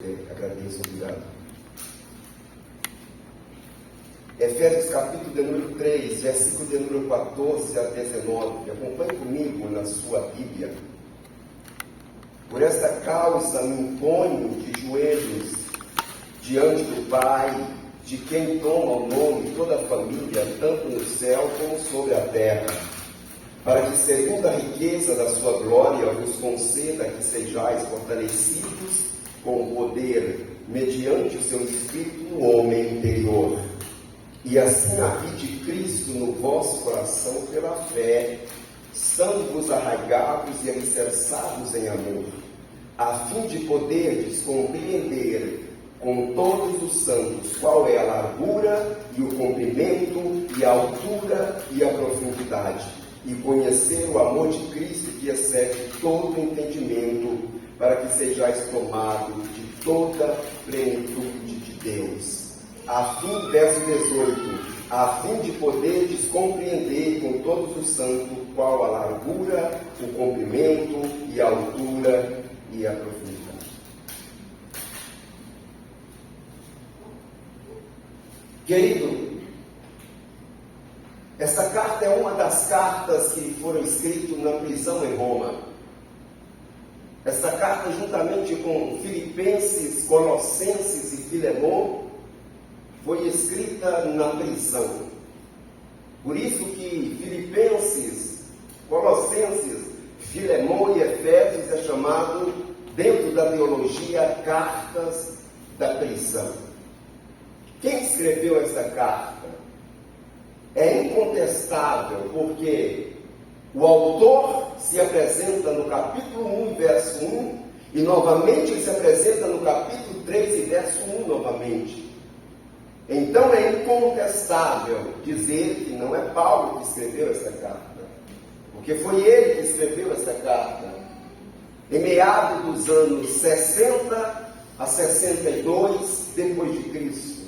Agradeço, obrigado. Efésios capítulo de número 3, versículo de número 14 a 19. Acompanhe comigo na sua Bíblia. Por esta causa me imponho de joelhos diante do Pai, de quem toma o nome toda a família, tanto no céu como sobre a terra, para que, segundo a riqueza da sua glória, vos conceda que sejais fortalecidos com poder, mediante o seu Espírito no homem interior. E assim habite Cristo no vosso coração pela fé, estando-vos arraigados e alicerçados em amor, a fim de poderdes compreender com todos os santos qual é a largura e o comprimento e a altura e a profundidade, e conhecer o amor de Cristo que excede todo o entendimento, para que sejais tomados de toda plenitude de Deus. A fim, verso 18, a fim de poderdes compreender com todos os santos qual a largura, o comprimento e a altura e a profundidade. Querido, esta carta é uma das cartas que foram escritas na prisão em Roma. Esta carta, juntamente com Filipenses, Colossenses e Filemão, foi escrita na prisão. Por isso que Filipenses, Colossenses, Filemão e Efésios é chamado, dentro da teologia, cartas da prisão. Quem escreveu esta carta? É incontestável, porque o autor se apresenta no capítulo 1, verso 1, e novamente ele se apresenta no capítulo 3 e verso 1 novamente. Então é incontestável dizer que não é Paulo que escreveu essa carta, porque foi ele que escreveu essa carta em meados dos anos 60 a 62 depois de Cristo.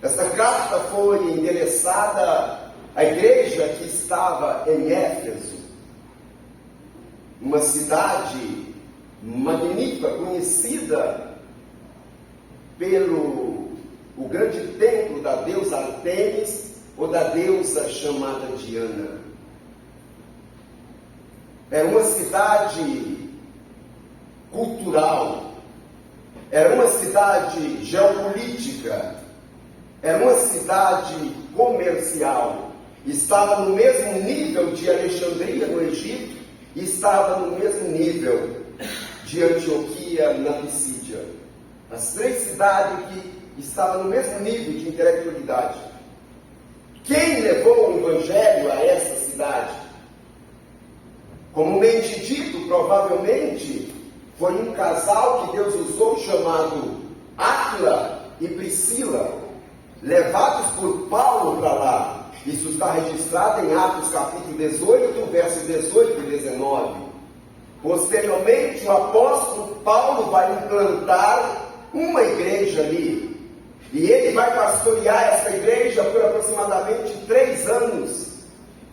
Esta carta foi endereçada à igreja que estava em Éfeso, uma cidade magnífica, conhecida pelo o grande templo da deusa Artemis ou da deusa chamada Diana. Era uma cidade cultural, era uma cidade geopolítica, era uma cidade comercial, estava no mesmo nível de Alexandria, no Egito, e estava no mesmo nível de Antioquia, na Pisídia. As três cidades que estavam no mesmo nível de intelectualidade. Quem levou o Evangelho a essa cidade? Comumente dito, provavelmente, foi um casal que Deus usou, chamado Áquila e Priscila, levados por Paulo para lá. Isso está registrado em Atos capítulo 18, versos 18 e 19. Posteriormente, o apóstolo Paulo vai implantar uma igreja ali. E ele vai pastorear essa igreja por aproximadamente 3 anos.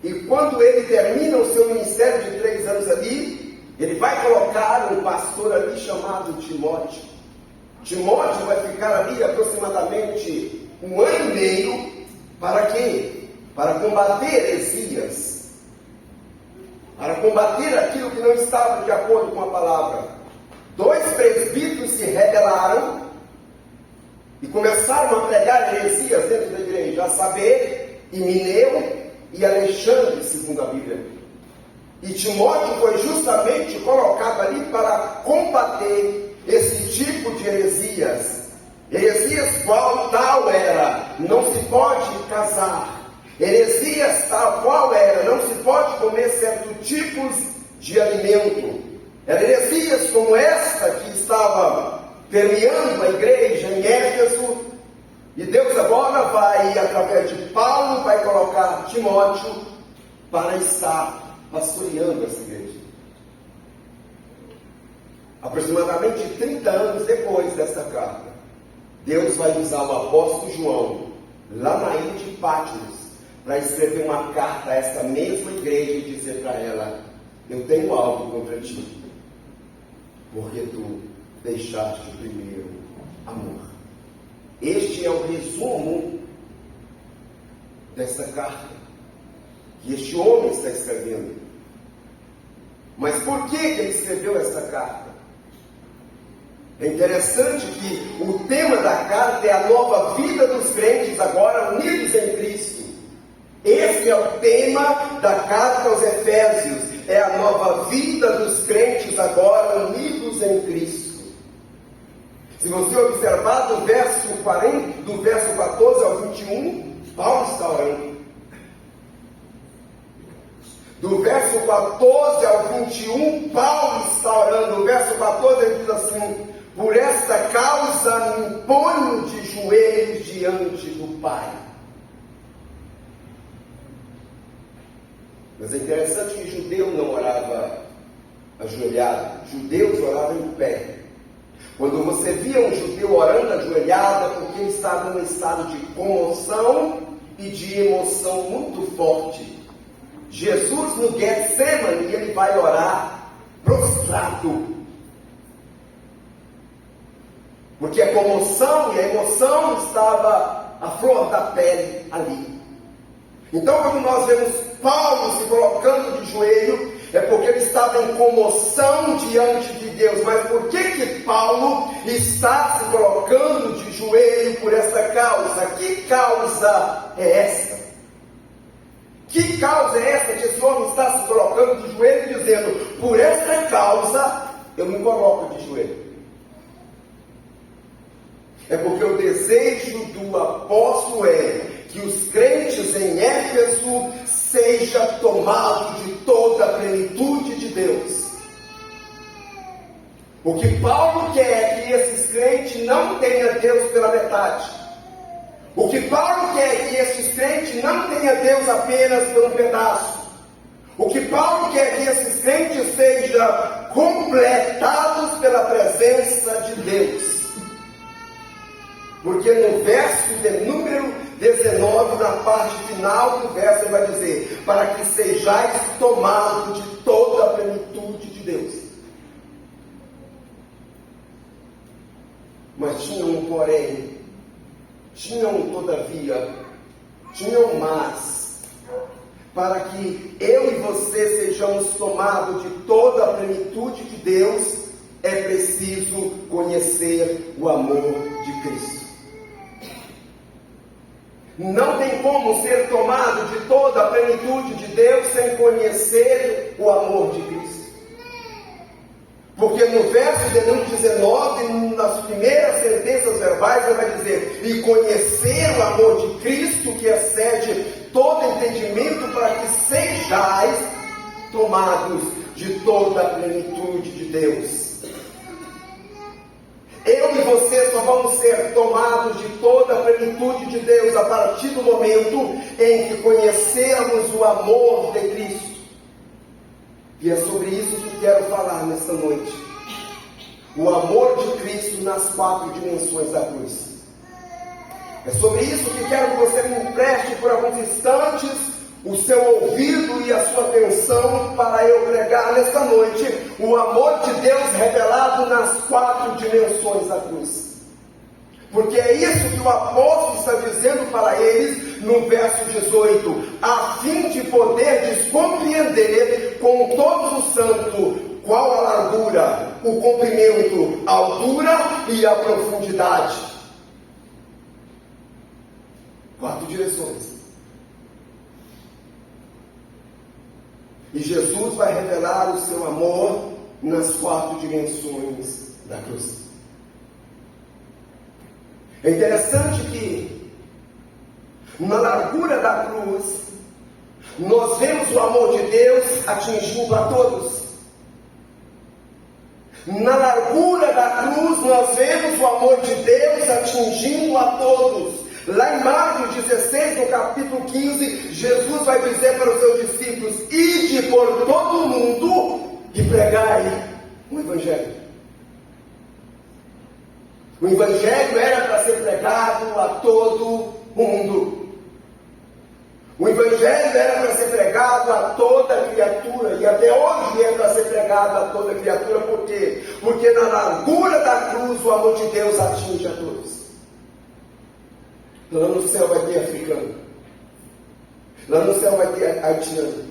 E quando ele termina o seu ministério de 3 anos ali, ele vai colocar um pastor ali chamado Timóteo. Timóteo vai ficar ali aproximadamente 1 ano e meio. Para quê? Para combater heresias. Para combater aquilo que não estava de acordo com a palavra. 2 presbíteros se rebelaram e começaram a pregar heresias dentro da igreja, a saber, Himeneu e Alexandre, segundo a Bíblia. E Timóteo foi justamente colocado ali para combater esse tipo de heresias. Heresias tal era, não se pode casar. Heresias tal qual era, não se pode comer certos tipos de alimento. Eram heresias como esta que estava permeando a igreja em Éfeso, e Deus agora vai, através de Paulo, vai colocar Timóteo para estar pastoreando essa igreja. Aproximadamente 30 anos depois desta carta, Deus vai usar o apóstolo João, lá na ilha de Patmos, para escrever uma carta a esta mesma igreja e dizer para ela: eu tenho algo contra ti, porque tu deixaste o primeiro amor. Este é o resumo dessa carta que este homem está escrevendo. Mas por que ele escreveu essa carta? É interessante que o tema da carta é a nova vida dos crentes agora unidos em Cristo. Esse é o tema da carta aos Efésios. É a nova vida dos crentes agora unidos em Cristo. Se você observar do verso 14 ao 21, Paulo está orando. Do verso 14 ao 21, Paulo está orando. No verso 14 ele diz assim: por esta causa me imponho de joelhos diante do Pai. Mas é interessante que judeu não orava ajoelhado, judeus oravam em pé. Quando você via um judeu orando ajoelhado, porque ele estava num estado de comoção e de emoção muito forte. Jesus no Getsemane, ele vai orar prostrado. Porque a comoção e a emoção estava à flor da pele ali. Então, quando nós vemos Paulo se colocando de joelho, é porque ele estava em comoção diante de Deus. Mas por que Paulo está se colocando de joelho por esta causa? Que causa é esta? Que causa é esta que esse homem está se colocando de joelho e dizendo: por esta causa eu me coloco de joelho? É porque o desejo do apóstolo é que os crentes em Éfeso seja tomado de toda a plenitude de Deus. O que Paulo quer é que esses crentes não tenham Deus pela metade. O que Paulo quer é que esses crentes não tenham Deus apenas por um pedaço. O que Paulo quer é que esses crentes sejam completados pela presença de Deus. Porque no verso de número 19, na parte final do verso, ele vai dizer: para que sejais tomados de toda a plenitude de Deus. Mas tinha um porém, tinha um todavia, tinha um mas. Para que eu e você sejamos tomados de toda a plenitude de Deus, é preciso conhecer o amor de Cristo. Não tem como ser tomado de toda a plenitude de Deus sem conhecer o amor de Cristo. Porque no verso de número 19, nas primeiras sentenças verbais, ele vai dizer: e conhecer o amor de Cristo, que excede todo entendimento, para que sejais tomados de toda a plenitude de Deus. Eu e você só vamos ser tomados de toda a plenitude de Deus a partir do momento em que conhecermos o amor de Cristo. E é sobre isso que quero falar nesta noite. O amor de Cristo nas 4 dimensões da cruz. É sobre isso que quero que você me empreste por alguns instantes o seu ouvido e a sua atenção para eu pregar nesta noite o amor de Deus revelado nas 4 dimensões da cruz. Porque é isso que o apóstolo está dizendo para eles no verso 18: a fim de poderdes compreender com todos os santos qual a largura, o comprimento, a altura e a profundidade. 4 direções. E Jesus vai revelar o seu amor nas 4 dimensões da cruz. É interessante que na largura da cruz nós vemos o amor de Deus atingindo a todos. Na largura da cruz nós vemos o amor de Deus atingindo a todos. Lá em Marcos 16, no capítulo 15, Jesus vai dizer para os seus discípulos: ide por todo o mundo e pregai o Evangelho. O Evangelho era para ser pregado a todo mundo. O Evangelho era para ser pregado a toda criatura, e até hoje é para ser pregado a toda criatura. Por quê? Porque na largura da cruz o amor de Deus atinge a todos. Lá no céu vai ter africano, lá no céu vai ter haitiano,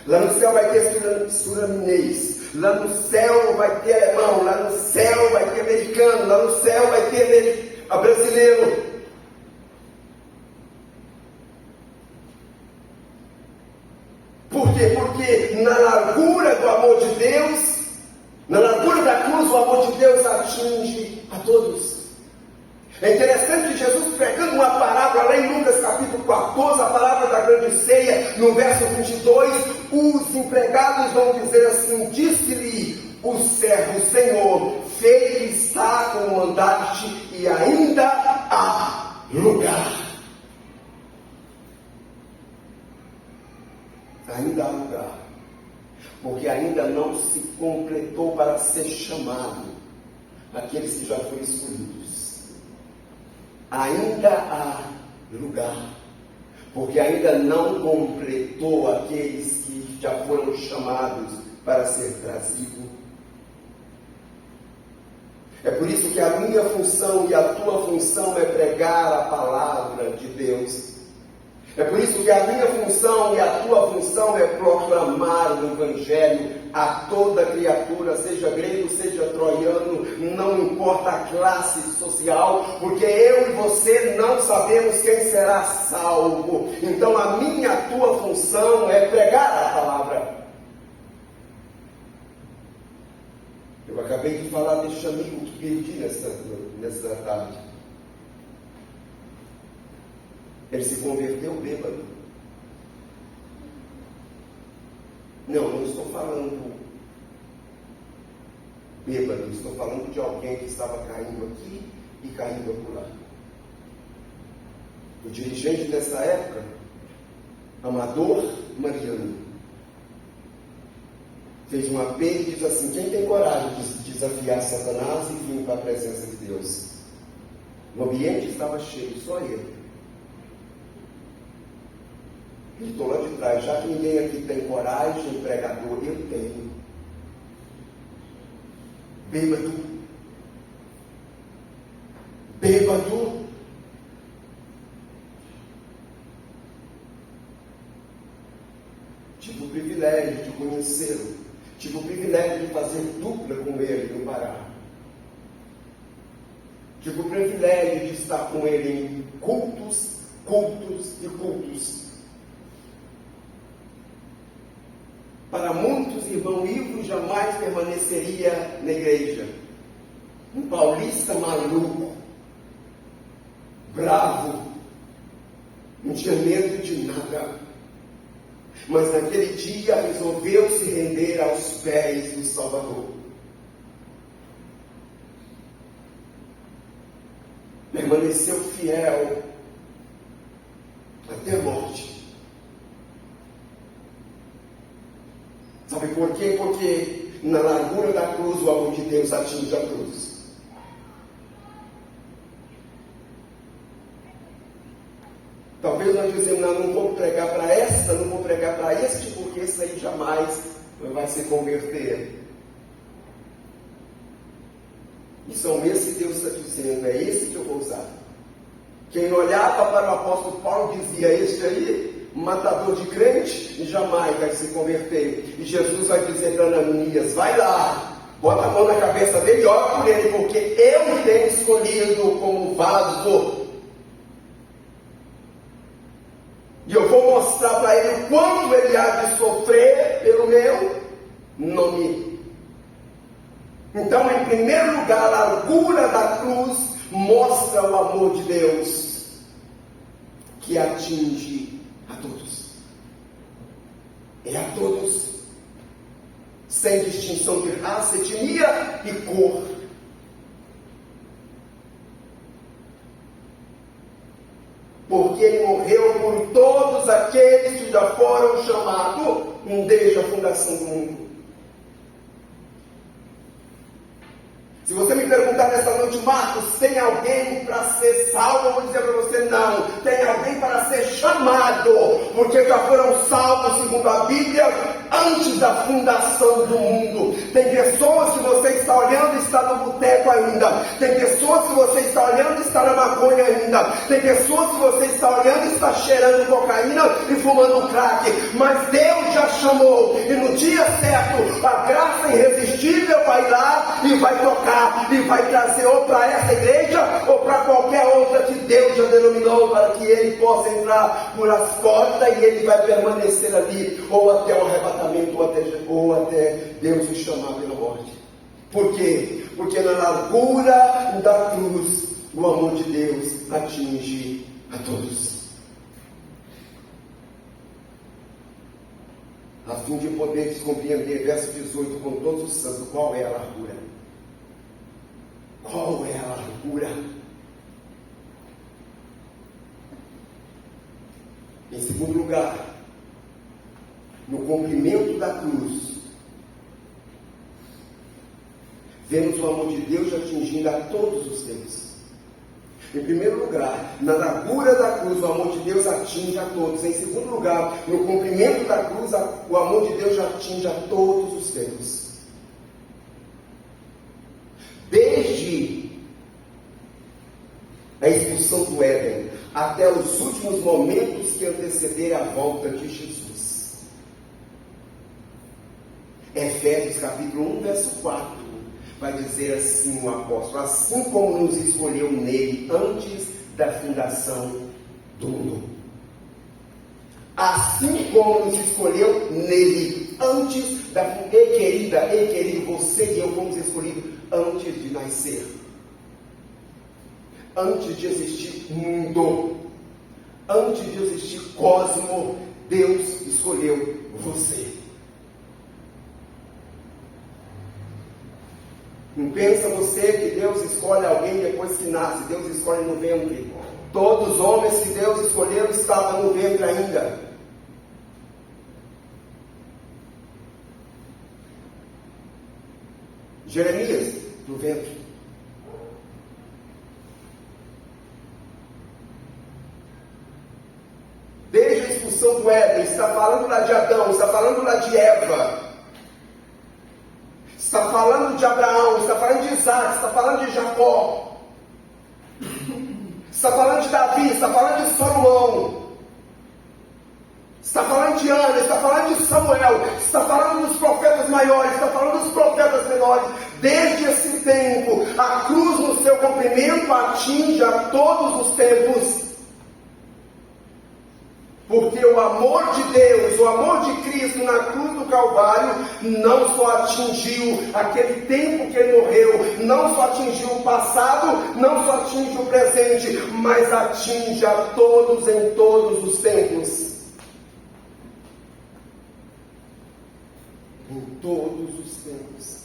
lá no céu vai ter suraminês, lá no céu vai ter alemão, lá no céu vai ter americano, lá no céu vai ter brasileiro. Por quê? Porque na largura do amor de Deus, na largura da cruz, o amor de Deus atinge a todos. É interessante que Jesus, pregando uma parábola lá em Lucas capítulo 14, a parábola da grande ceia, no verso 22, os empregados vão dizer assim: disse-lhe o servo, Senhor, feito está como mandaste, e ainda há lugar. Ainda há lugar, porque ainda não se completou para ser chamado aqueles que já foram escolhidos. Ainda há lugar, porque ainda não completou aqueles que já foram chamados para ser trazido. É por isso que a minha função e a tua função é pregar a palavra de Deus. É por isso que a minha função e a tua função é proclamar o Evangelho a toda criatura, seja grego, seja troiano, não importa a classe social, porque eu e você não sabemos quem será salvo. Então a minha, a tua função é pregar a palavra. Eu acabei de falar deste amigo que perdi nessa tarde. Ele se converteu bêbado. Não estou falando bêbado, estou falando de alguém que estava caindo aqui e caindo acolá. O dirigente dessa época, Amador Mariano, fez um apelo e diz assim: quem tem coragem de desafiar Satanás e vir para a presença de Deus? O ambiente estava cheio, só ele. Eu estou lá de trás, já que ninguém aqui tem coragem, pregador, eu tenho. Bêbado. Tive o privilégio de conhecê-lo. Tive o privilégio de fazer dupla com ele no Pará. Tive o privilégio de estar com ele em cultos. Para muitos, irmão Ivo jamais permaneceria na igreja. Um paulista maluco, bravo, não tinha medo de nada. Mas naquele dia resolveu se render aos pés do Salvador. Permaneceu fiel até a morte. Sabe por quê? Porque na largura da cruz o amor de Deus atinge a cruz. Talvez nós dizemos: não vou pregar para esta, não vou pregar para este, porque esse aí jamais vai se converter. E são esses que Deus está dizendo: é esse que eu vou usar. Quem olhava para o apóstolo Paulo dizia: este aí, matador de crente, jamais vai se converter. E Jesus vai dizer para Ananias: vai lá, bota a mão na cabeça dele e ora por ele, porque eu tenho escolhido como vaso. E eu vou mostrar para ele o quanto ele há de sofrer pelo meu nome. Então, em primeiro lugar, a largura da cruz mostra o amor de Deus, que atinge a todos. É a todos, sem distinção de raça, etnia e cor. Porque ele morreu por todos aqueles que já foram chamados desde a fundação do mundo. Se você me perguntar nesta somente Marcos, tem alguém para ser salvo? Eu vou dizer para você, não. Tem alguém para ser chamado, porque já foram salvos, segundo a Bíblia, antes da fundação do mundo. Tem pessoas que você está olhando e está no boteco ainda. Tem pessoas que você está olhando e está na maconha ainda. Tem pessoas que você está olhando e está cheirando cocaína e fumando crack. Mas Deus já chamou, e no dia certo, a graça irresistível vai lá e vai tocar, e vai trazer ou para essa igreja, ou para qualquer outra que Deus já denominou, para que ele possa entrar por as portas e ele vai permanecer ali, ou até o arrebatamento, ou até Deus o chamar pela morte. Por quê? Porque na largura da cruz, o amor de Deus atinge a todos. A fim de poderes compreender, verso 18, com todos os santos, qual é a largura? Qual é a largura? Em segundo lugar, no comprimento da cruz, vemos o amor de Deus atingindo a todos os tempos. Em primeiro lugar, na largura da cruz, o amor de Deus atinge a todos. Em segundo lugar, no comprimento da cruz, o amor de Deus atinge a todos os tempos. Desde a expulsão do Éden até os últimos momentos que antecederam a volta de Jesus. Efésios capítulo 1, verso 4. Vai dizer assim o apóstolo: assim como nos escolheu nele antes da fundação do mundo. Assim como nos escolheu nele antes da fundação. Ei querido, você e eu fomos escolhidos antes de nascer. Antes de existir mundo. Antes de existir cosmo, Deus escolheu você. Não pensa você que Deus escolhe alguém depois que nasce. Deus escolhe no ventre. Todos os homens que Deus escolheu estavam no ventre ainda. Jeremias, no ventre. Desde a expulsão do Éden, está falando lá de Adão, está falando lá de Eva. Está falando de Abraão, está falando de Isaac, está falando de Jacó, está falando de Davi, está falando de Salomão, está falando de Ana, está falando de Samuel, está falando dos profetas maiores, está falando dos profetas menores. Desde esse tempo, a cruz no seu comprimento atinge a todos os tempos. Porque o amor de Deus, o amor de Cristo na cruz do Calvário, não só atingiu aquele tempo que ele morreu, não só atingiu o passado, não só atinge o presente, mas atinge a todos em todos os tempos. Em todos os tempos.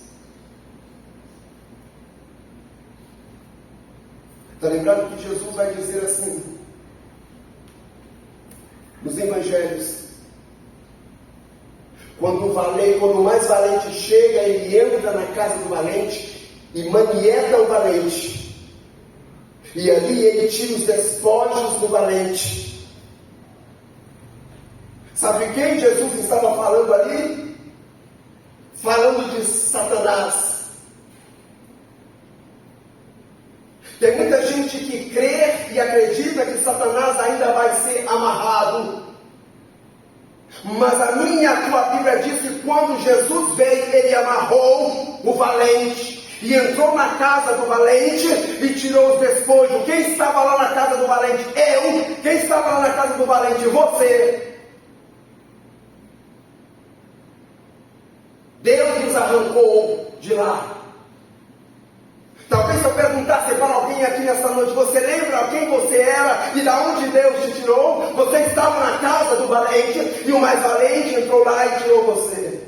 Está lembrado que Jesus vai dizer assim nos evangelhos: quando o mais valente chega, ele entra na casa do valente e manieta o valente, e ali ele tira os despojos do valente. Sabe quem Jesus estava falando ali? Falando de Satanás. Tem muita gente que crê e acredita que Satanás ainda vai ser amarrado. Mas a minha e a tua Bíblia diz que quando Jesus veio, ele amarrou o valente e entrou na casa do valente e tirou os despojos. Quem estava lá na casa do valente? Eu. Quem estava lá na casa do valente? Você. Deus nos arrancou de lá. Talvez se eu perguntasse para alguém aqui nesta noite: você lembra quem você era e da onde Deus te tirou? Você estava na casa do valente e o mais valente entrou lá e tirou você.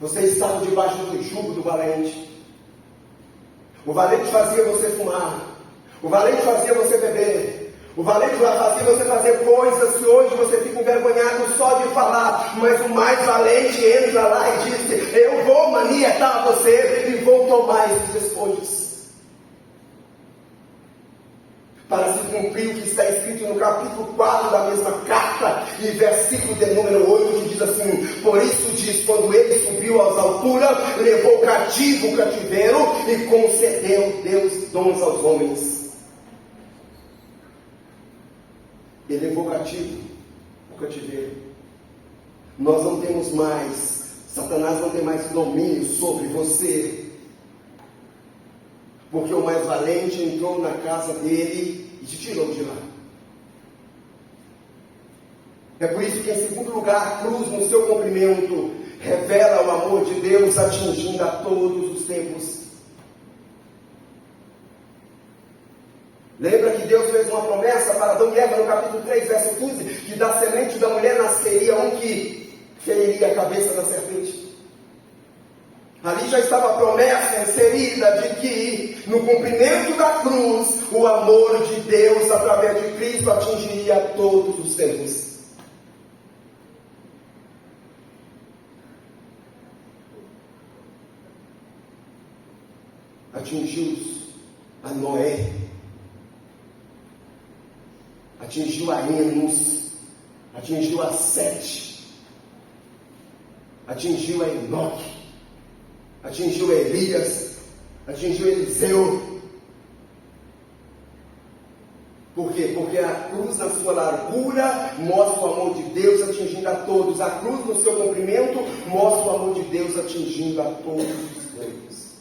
Você estava debaixo do jugo do valente. O valente fazia você fumar. O valente fazia você beber. O valente fazia você fazer coisas que hoje você fica envergonhado só de falar. Mas o mais valente entra lá e diz: eu vou manietar você, tomai esses despojos. Para se cumprir o que está escrito no capítulo 4 da mesma carta, e versículo de número 8, que diz assim: por isso diz, quando ele subiu às alturas, levou cativo o cativeiro e concedeu Deus dons aos homens. Ele levou cativo o cativeiro. Nós não temos mais, Satanás não tem mais domínio sobre você, porque o mais valente entrou na casa dele e te tirou de lá. É por isso que, em segundo lugar, a cruz, no seu cumprimento, revela o amor de Deus atingindo a todos os tempos. Lembra que Deus fez uma promessa para Adão e Eva no capítulo 3, verso 15, que da semente da mulher nasceria um que feriria a cabeça da serpente. Ali já estava a promessa inserida de que, no cumprimento da cruz, o amor de Deus, através de Cristo, atingiria todos os tempos. Atingiu a Noé, atingiu a Enos, atingiu a Sete, atingiu a Enoque, atingiu a Elias, atingiu a Eliseu. Por quê? Porque a cruz, na sua largura, mostra o amor de Deus atingindo a todos. A cruz, no seu comprimento, mostra o amor de Deus atingindo a todos os tempos.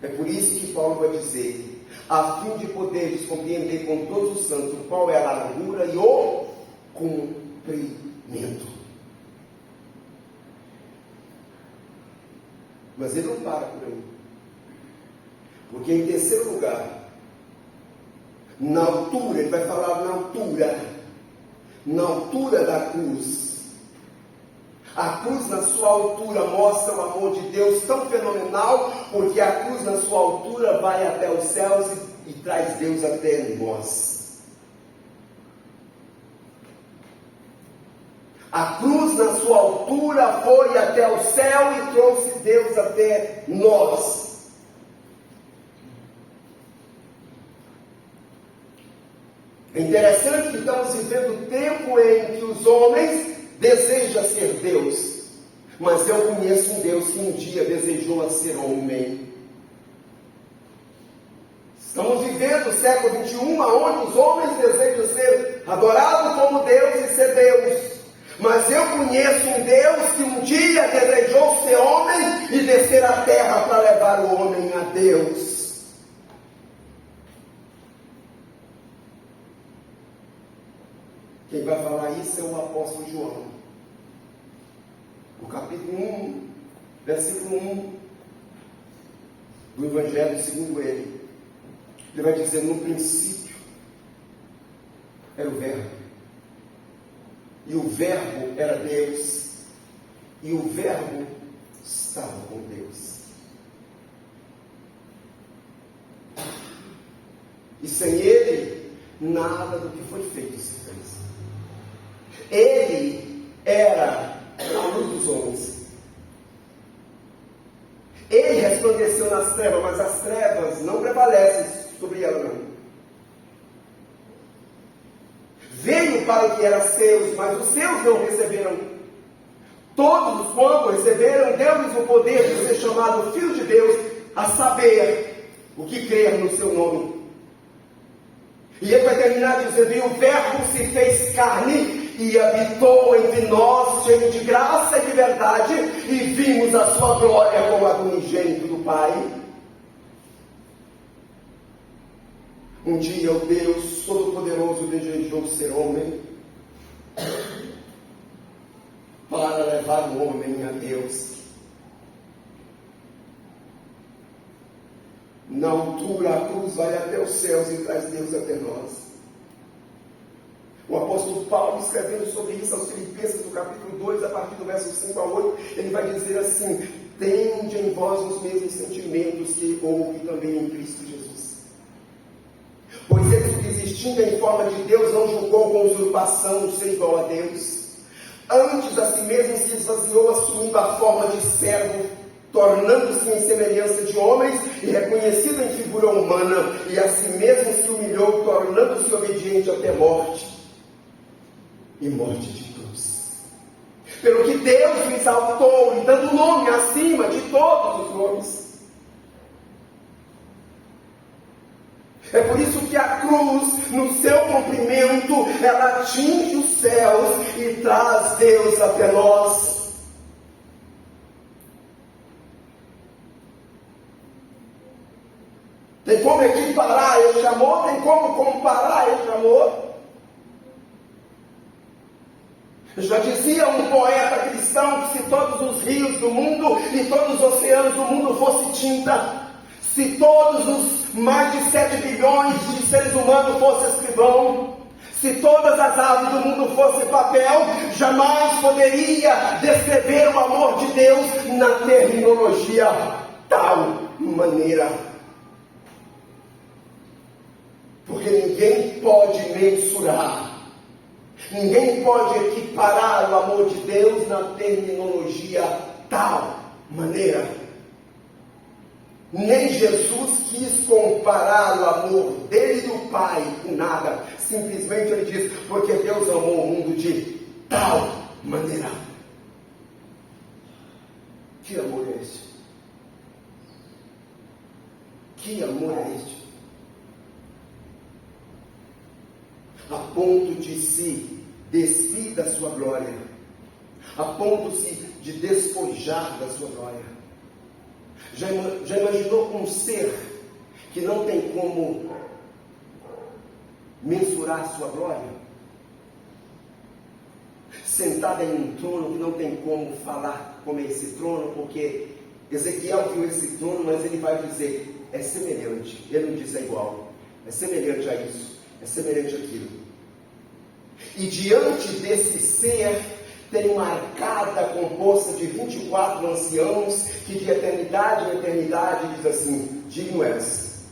É por isso que Paulo vai dizer: a fim de poderes compreender com todos os santos qual é a largura e o comprimento. Mas ele não para por aí. Porque, em terceiro lugar, na altura, ele vai falar na altura da cruz. A cruz, na sua altura, mostra o amor de Deus tão fenomenal, porque a cruz, na sua altura, vai até os céus e traz Deus até nós. A cruz, na sua altura, foi até o céu e trouxe Deus até nós. É interessante que estamos vivendo o tempo em que os homens desejam ser Deus. Mas eu conheço um Deus que um dia desejou ser homem. Estamos vivendo o século XXI, onde os homens desejam ser adorados como Deus e ser Deus. Mas eu conheço um Deus que um dia desejou ser homem e descer à terra para levar o homem a Deus. Quem vai falar isso é o apóstolo João. O capítulo 1, versículo 1 do Evangelho segundo ele. Ele vai dizer: no princípio era o Verbo. E o Verbo era Deus, e o Verbo estava com Deus. E sem Ele, nada do que foi feito se fez. Ele era a luz dos homens. Ele resplandeceu nas trevas, mas as trevas não prevalecem sobre ela, não. Veio para o que era seus, mas os seus não receberam. Todos quando receberam, deu-lhes o poder de ser chamado Filho de Deus, a saber, o que crer no seu nome. E ele vai terminar dizendo: e o Verbo se fez carne e habitou entre nós, cheio de graça e de verdade, e vimos a sua glória como a do unigênito do Pai. Um dia o Deus Todo-Poderoso desejou ser homem para levar o homem a Deus. Na altura, a cruz vai até os céus e traz Deus até nós. O apóstolo Paulo, escrevendo sobre isso aos Filipenses, no capítulo 2, a partir do verso 5 a 8, ele vai dizer assim: tende em vós os mesmos sentimentos que houve também em Cristo Jesus. Pois ele, subsistindo em forma de Deus, não julgou com usurpação o ser igual a Deus. Antes a si mesmo se esvaziou, assumindo a forma de servo, tornando-se em semelhança de homens e reconhecido em figura humana, e a si mesmo se humilhou, tornando-se obediente até morte, e morte de cruz. Pelo que Deus o exaltou, e dando nome acima de todos os nomes. É por isso que a cruz, no seu comprimento, ela atinge os céus e traz Deus até nós. Tem como equiparar este amor? Tem como comparar este amor? Já dizia um poeta cristão que se todos os rios do mundo e todos os oceanos do mundo fossem tinta, se todos os mais de 7 bilhões de seres humanos fossem escrivão, se todas as aves do mundo fossem papel, jamais poderia descrever o amor de Deus na terminologia tal maneira. Porque ninguém pode mensurar, ninguém pode equiparar o amor de Deus na terminologia tal maneira. Nem Jesus quis comparar o amor dele e do Pai com nada. Simplesmente ele diz, porque Deus amou o mundo de tal maneira. Que amor é este? Que amor é este? A ponto de se despir da sua glória, a ponto de despojar da sua glória. Já imaginou um ser que não tem como mensurar sua glória? Sentado em um trono que não tem como falar como é esse trono, porque Ezequiel viu esse trono, mas ele vai dizer, é semelhante. Ele não diz é igual, é semelhante a isso, é semelhante àquilo. E diante desse ser, tem uma arcada composta de 24 anciãos, que de eternidade em eternidade diz assim, digno és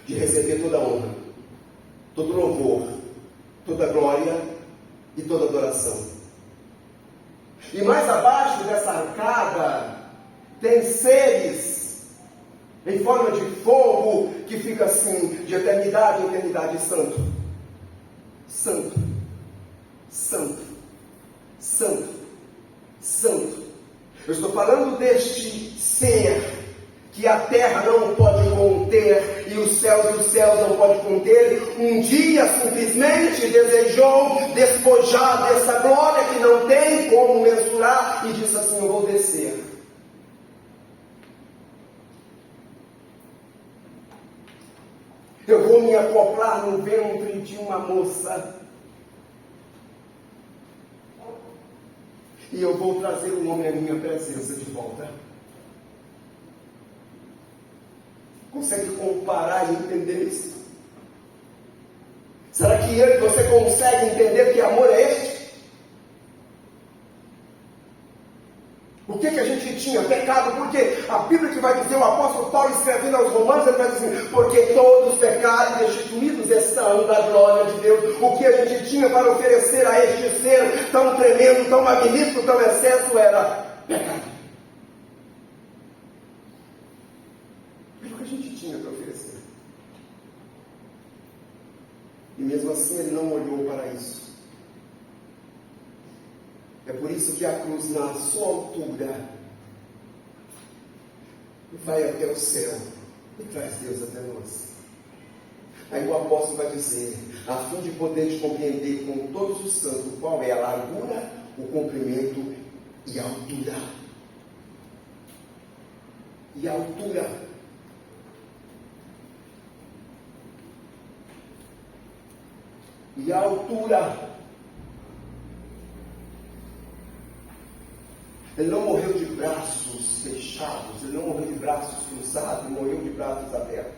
de receber toda honra, todo louvor, toda glória e toda adoração. E mais abaixo dessa arcada, tem seres em forma de fogo, que fica assim, de eternidade em eternidade, santo, santo, santo, santo, santo. Eu estou falando deste ser que a terra não pode conter e os céus não podem conter. Um dia simplesmente desejou despojar dessa glória que não tem como mensurar e disse assim, eu vou descer. Eu vou me acoplar no ventre de uma moça. E eu vou trazer o homem à minha presença de volta. Consegue comparar e entender isso? Será que eu e você consegue entender que amor é este? O que a gente tinha? Pecado, porque a Bíblia que vai dizer, o apóstolo Paulo escrevendo aos Romanos, ele vai dizer, porque todos pecaram e destituídos estão da glória de Deus. O que a gente tinha para oferecer a este ser tão tremendo, tão magnífico, tão excesso era pecado. Era o que a gente tinha para oferecer. E mesmo assim ele não olhou para isso. É por isso que a cruz, na sua altura, vai até o céu e traz Deus até nós. Aí o apóstolo vai dizer, a fim de poder compreender com todos os santos qual é a largura, o comprimento e a altura. E a altura. E a altura. Ele não morreu de braços fechados, ele não morreu de braços cruzados, ele morreu de braços abertos.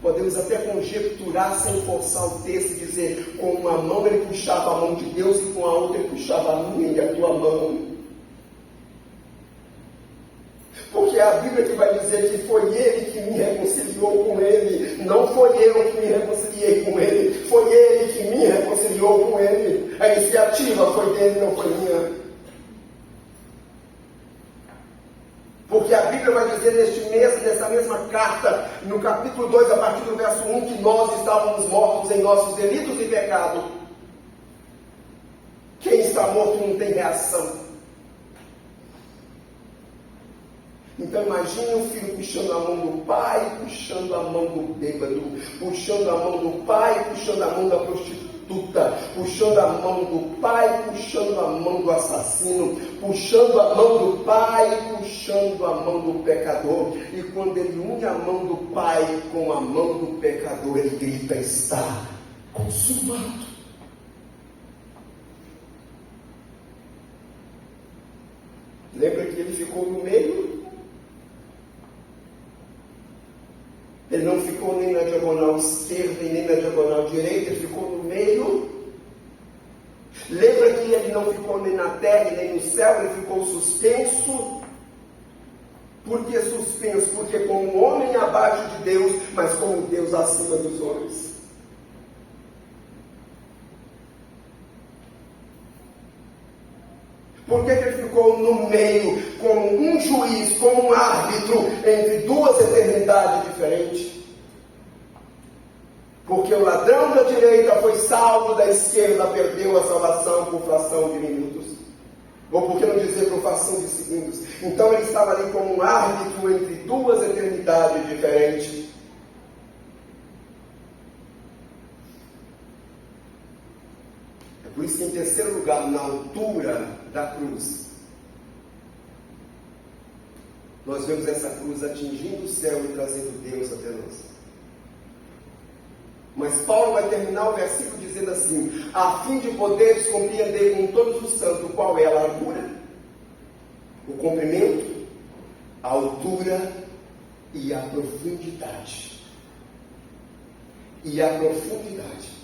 Podemos até conjecturar sem forçar o texto e dizer, com uma mão ele puxava a mão de Deus e com a outra ele puxava a minha e a tua mão. Porque é a Bíblia que vai dizer que foi ele que me reconciliou com ele, não foi eu que me reconciliei com ele, foi ele que me reconciliou com ele. A iniciativa foi dele, não foi minha. Porque a Bíblia vai dizer nessa mesma carta, no capítulo 2, a partir do verso 1, que nós estávamos mortos em nossos delitos e pecados. Quem está morto não tem reação. Então imagine um filho puxando a mão do pai, puxando a mão do bêbado, puxando a mão do pai, puxando a mão da prostituta, puxando a mão do pai, puxando a mão do assassino, puxando a mão do pai, puxando a mão do pecador. E quando ele une a mão do pai com a mão do pecador, ele grita: está consumado. Lembra que ele ficou no meio? Ele não ficou nem na diagonal esquerda e nem na diagonal direita, ele ficou no meio. Lembra que ele não ficou nem na terra e nem no céu, ele ficou suspenso. Por que suspenso? Porque como homem abaixo de Deus, mas como Deus acima dos homens. Por que ele ficou no meio, como um juiz, como um árbitro, entre duas eternidades diferentes? Porque o ladrão da direita foi salvo, da esquerda perdeu a salvação por fração de minutos. Ou por que não dizer por fração de segundos? Então ele estava ali como um árbitro entre duas eternidades diferentes. Por isso que em terceiro lugar, na altura da cruz, nós vemos essa cruz atingindo o céu e trazendo Deus até nós. Mas Paulo vai terminar o versículo dizendo assim: a fim de poderes compreender com todos os santos qual é a largura, o comprimento, a altura e a profundidade. E a profundidade.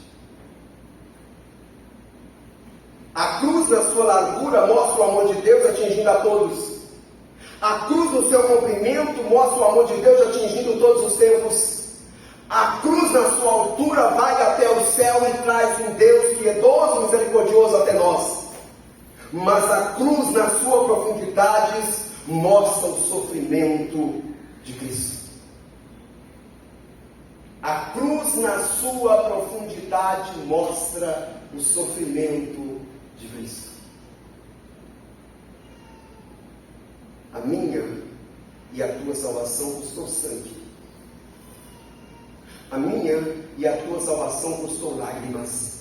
A cruz na sua largura mostra o amor de Deus atingindo a todos. A cruz no seu comprimento mostra o amor de Deus atingindo todos os tempos. A cruz na sua altura vai até o céu e traz um Deus piedoso e misericordioso até nós. Mas a cruz na sua profundidade mostra o sofrimento de Cristo. A cruz na sua profundidade mostra o sofrimento de Cristo. A minha e a tua salvação custou sangue. A minha e a tua salvação custou lágrimas.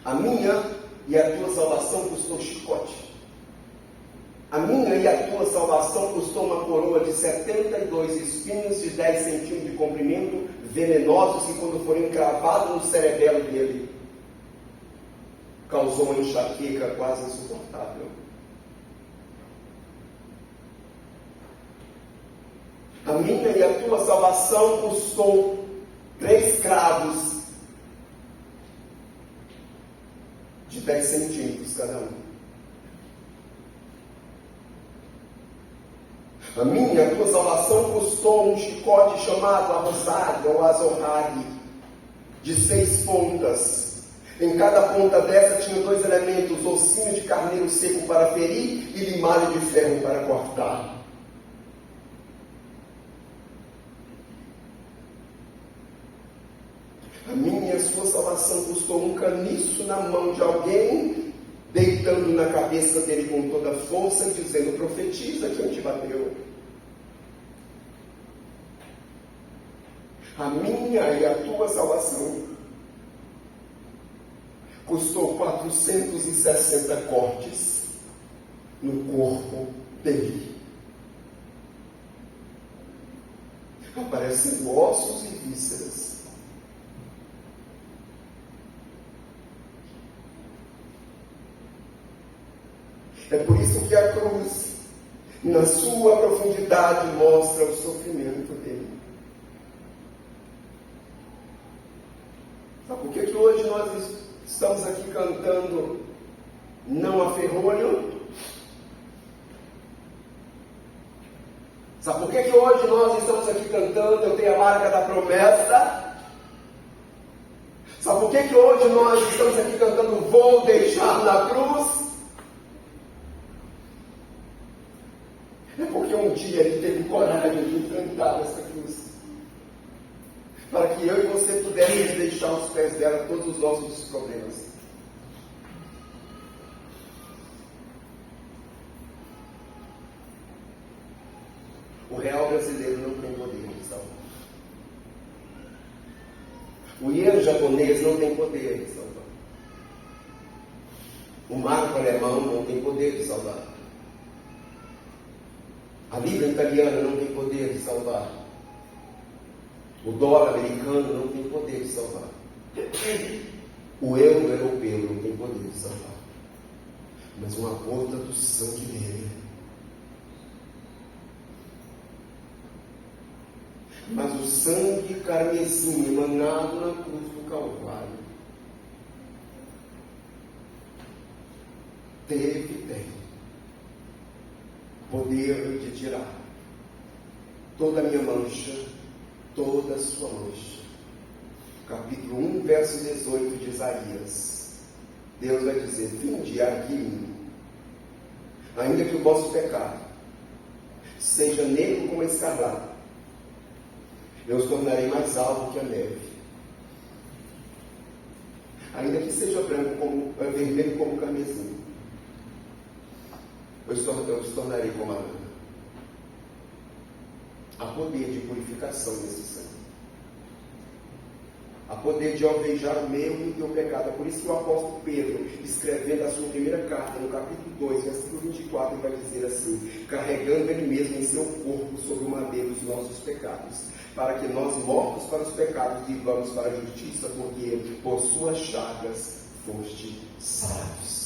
A minha e a tua salvação custou chicote. A minha e a tua salvação custou uma coroa de 72 espinhos de 10 centímetros de comprimento, venenosos, que quando foram cravados no cerebelo dele, causou uma enxaqueca quase insuportável. A minha e a tua salvação custou 3 cravos de 10 centímetros cada um. A minha e a tua salvação custou um chicote chamado arroçado ou azorrague, de 6 pontas. Em cada ponta dessa tinha 2 elementos: ossinho de carneiro seco para ferir e limalho de ferro para cortar. A minha e a sua salvação custou um caniço na mão de alguém, deitando na cabeça dele com toda a força e dizendo: profetiza quem te bateu. A minha e a tua salvação custou 460 cortes no corpo dele. Aparecem ossos e vísceras. É por isso que a cruz, na sua profundidade, mostra o sofrimento dele. Sabe por que hoje nós estamos aqui cantando não a ferrolho? Sabe por que hoje nós estamos aqui cantando eu tenho a marca da promessa? Sabe por que hoje nós estamos aqui cantando vou deixar na cruz? É porque um dia ele teve coragem de enfrentar essa cruz. Para que eu e você pudéssemos deixar aos pés dela todos os nossos problemas. O real brasileiro não tem poder de salvar. O iene japonês não tem poder de salvar. O marco alemão não tem poder de salvar. A libra italiana não tem poder de salvar. O dólar americano não tem poder de salvar. O euro europeu não tem poder de salvar. Mas uma gota do sangue dele. Mas o sangue carmesim emanado na cruz do Calvário tem poder de tirar toda a minha mancha, toda a sua mancha. Capítulo 1, verso 18 de Isaías. Deus vai dizer: vinde aqui em mim, ainda que o vosso pecado seja negro como a escarlata, eu os tornarei mais alto que a neve. Ainda que seja branco como vermelho como carmesim, eu os tornarei como a lã. Há poder de purificação nesse sangue. Há poder de alvejar o meu e o teu pecado. É por isso que o apóstolo Pedro, escrevendo a sua primeira carta, no capítulo 2, versículo 24, ele vai dizer assim: carregando ele mesmo em seu corpo sobre o madeiro os nossos pecados, para que nós, mortos para os pecados, vivamos para a justiça, porque por suas chagas foste sarados.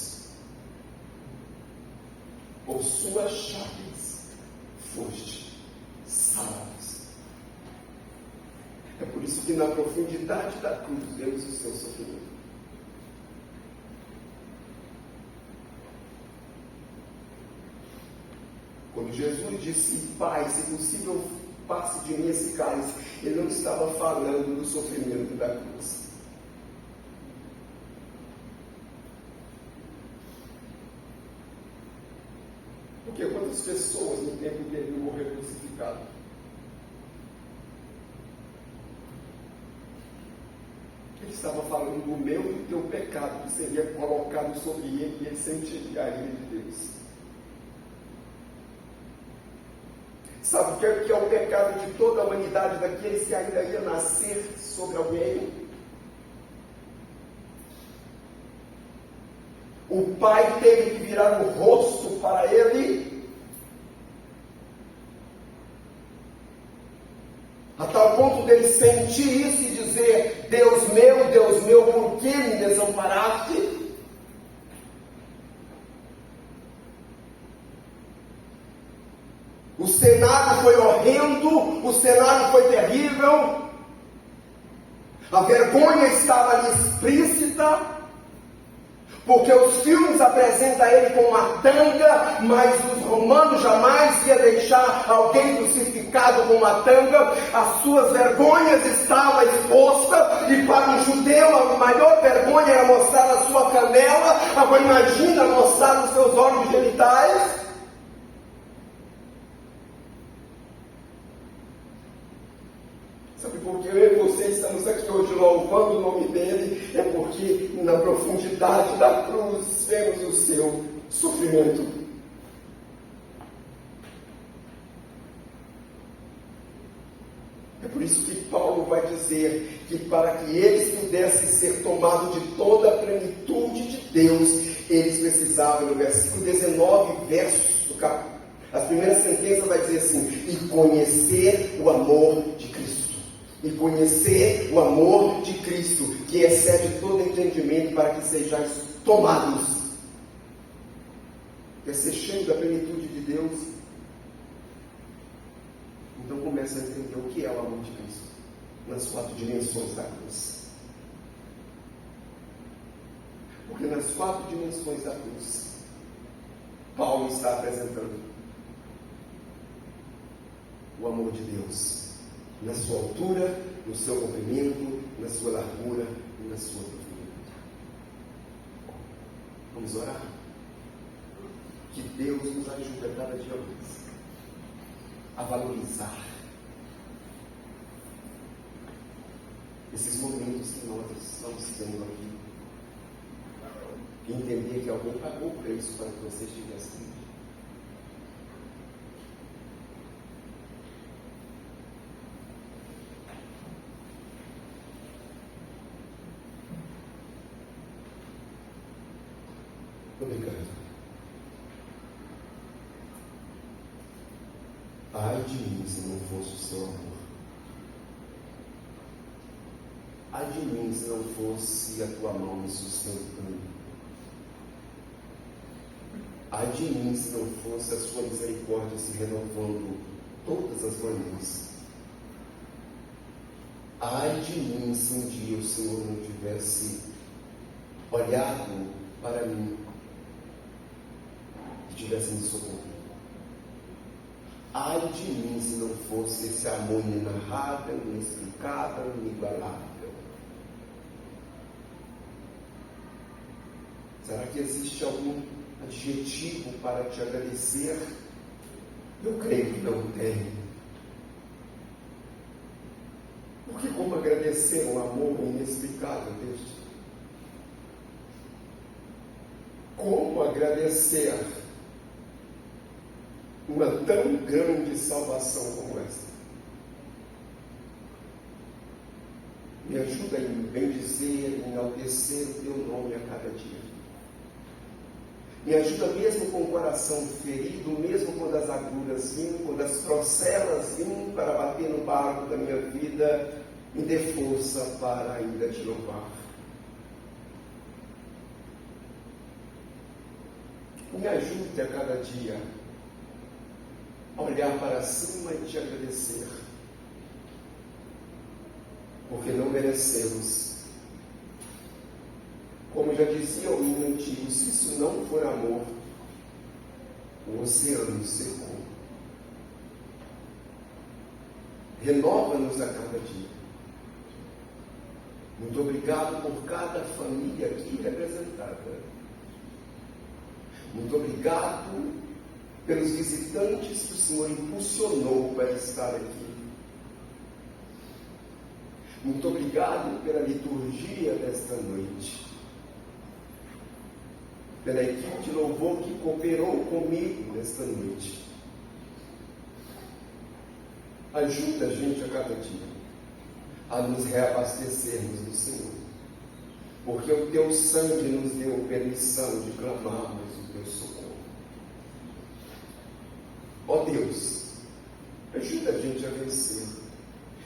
Por suas chagas foste sarados. É por isso que na profundidade da cruz vemos o seu sofrimento. Quando Jesus disse: Pai, se possível, passe de mim esse cálice, ele não estava falando do sofrimento da cruz. Porque quantas pessoas no tempo dele morreram crucificado? Ele estava falando do meu e do teu pecado, que seria colocado sobre ele, e ele sentiria a ira de Deus. Sabe o que é o pecado de toda a humanidade, daqueles que ainda ia nascer sobre alguém? O pai teve que virar o rosto para ele, a tal ponto dele sentir isso e dizer: Deus meu, por que me desamparaste? O cenário foi horrendo, o cenário foi terrível, a vergonha estava ali explícita, porque os filmes apresentam ele com uma tanga, mas os romanos jamais iam deixar alguém crucificado com uma tanga. As suas vergonhas estavam expostas, e para um judeu a maior vergonha era mostrar a sua canela. Agora imagina mostrar os seus órgãos genitais. Sabe por que eu e você estamos aqui hoje louvando o nome dele? É porque na profundidade da cruz vemos o seu sofrimento. É por isso que Paulo vai dizer que para que eles pudessem ser tomados de toda a plenitude de Deus, eles precisavam, no versículo 19, versos do capítulo, as primeiras sentenças vai dizer assim: e conhecer o amor de Cristo. E conhecer o amor de Cristo, que excede todo entendimento, para que sejais tomados. Quer ser cheio da plenitude de Deus? Então começa a entender o que é o amor de Cristo nas 4 dimensões da cruz. Porque nas 4 dimensões da cruz, Paulo está apresentando o amor de Deus na sua altura, no seu comprimento, na sua largura e na sua profundidade. Vamos orar? Que Deus nos ajude a cada dia mais a valorizar esses momentos que nós estamos tendo aqui. E entender que alguém pagou o preço para que você estivesse aqui. Obrigado. Ai de mim se não fosse o seu amor. Ai de mim se não fosse a tua mão me sustentando. Ai de mim se não fosse a sua misericórdia se renovando todas as manhãs. Ai de mim se um dia o Senhor não tivesse olhado para mim e tivesse me socorrido. Ai de mim se não fosse esse amor inenarrável, inexplicável, inigualável. Será que existe algum adjetivo para te agradecer? Eu creio que não tem. Porque como agradecer um amor inexplicável deste? Como agradecer uma tão grande salvação como essa? Me ajuda em bendizer, em enaltecer o teu nome a cada dia. Me ajuda mesmo com o coração ferido, mesmo quando as agruras vêm, quando as procelas vêm para bater no barco da minha vida, me dê força para ainda te louvar. Me ajude a cada dia a olhar para cima e te agradecer, porque não merecemos. Como já dizia o hino antigo, se isso não for amor, o oceano secou. Renova-nos a cada dia. Muito obrigado por cada família aqui representada. Muito obrigado pelos visitantes que o Senhor impulsionou para estar aqui. Muito obrigado pela liturgia desta noite. Pela equipe de louvor que cooperou comigo nesta noite. Ajuda a gente a cada dia a nos reabastecermos do Senhor, porque o teu sangue nos deu permissão de clamarmos o teu socorro. Ó Deus, ajuda a gente a vencer.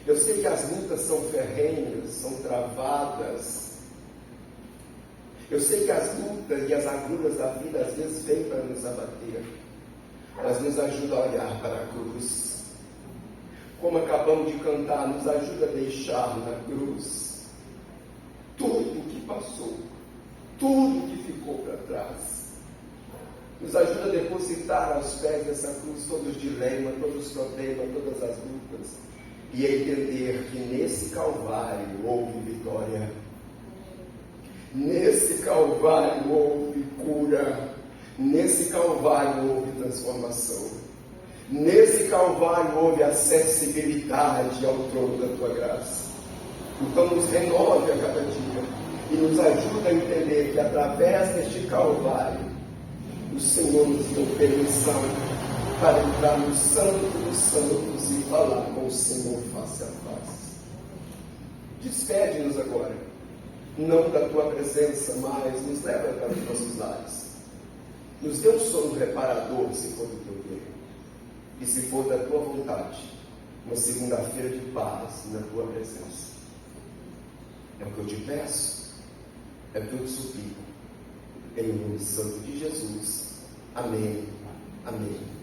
Eu sei que as lutas são ferrenhas, são travadas. Eu sei que as lutas e as agruras da vida às vezes vêm para nos abater, mas nos ajuda a olhar para a cruz. Como acabamos de cantar, nos ajuda a deixar na cruz tudo que passou, tudo que ficou para trás. Nos ajuda a depositar aos pés dessa cruz todos os dilemas, todos os problemas, todas as lutas, e a entender que nesse Calvário houve vitória. Nesse Calvário houve cura, nesse Calvário houve transformação, nesse Calvário houve acessibilidade ao trono da tua graça. Então nos renove a cada dia e nos ajuda a entender que através deste Calvário o Senhor nos deu permissão para entrar no Santo dos Santos e falar com o Senhor face a face. Despede-nos agora, não da tua presença, mas nos leva para os nossos lares. Nos dê um sono reparador, se for do teu querer, e se for da tua vontade, uma segunda-feira de paz na tua presença. É o que eu te peço, é o que eu te suplico, em nome santo de Jesus. Amém. Amém.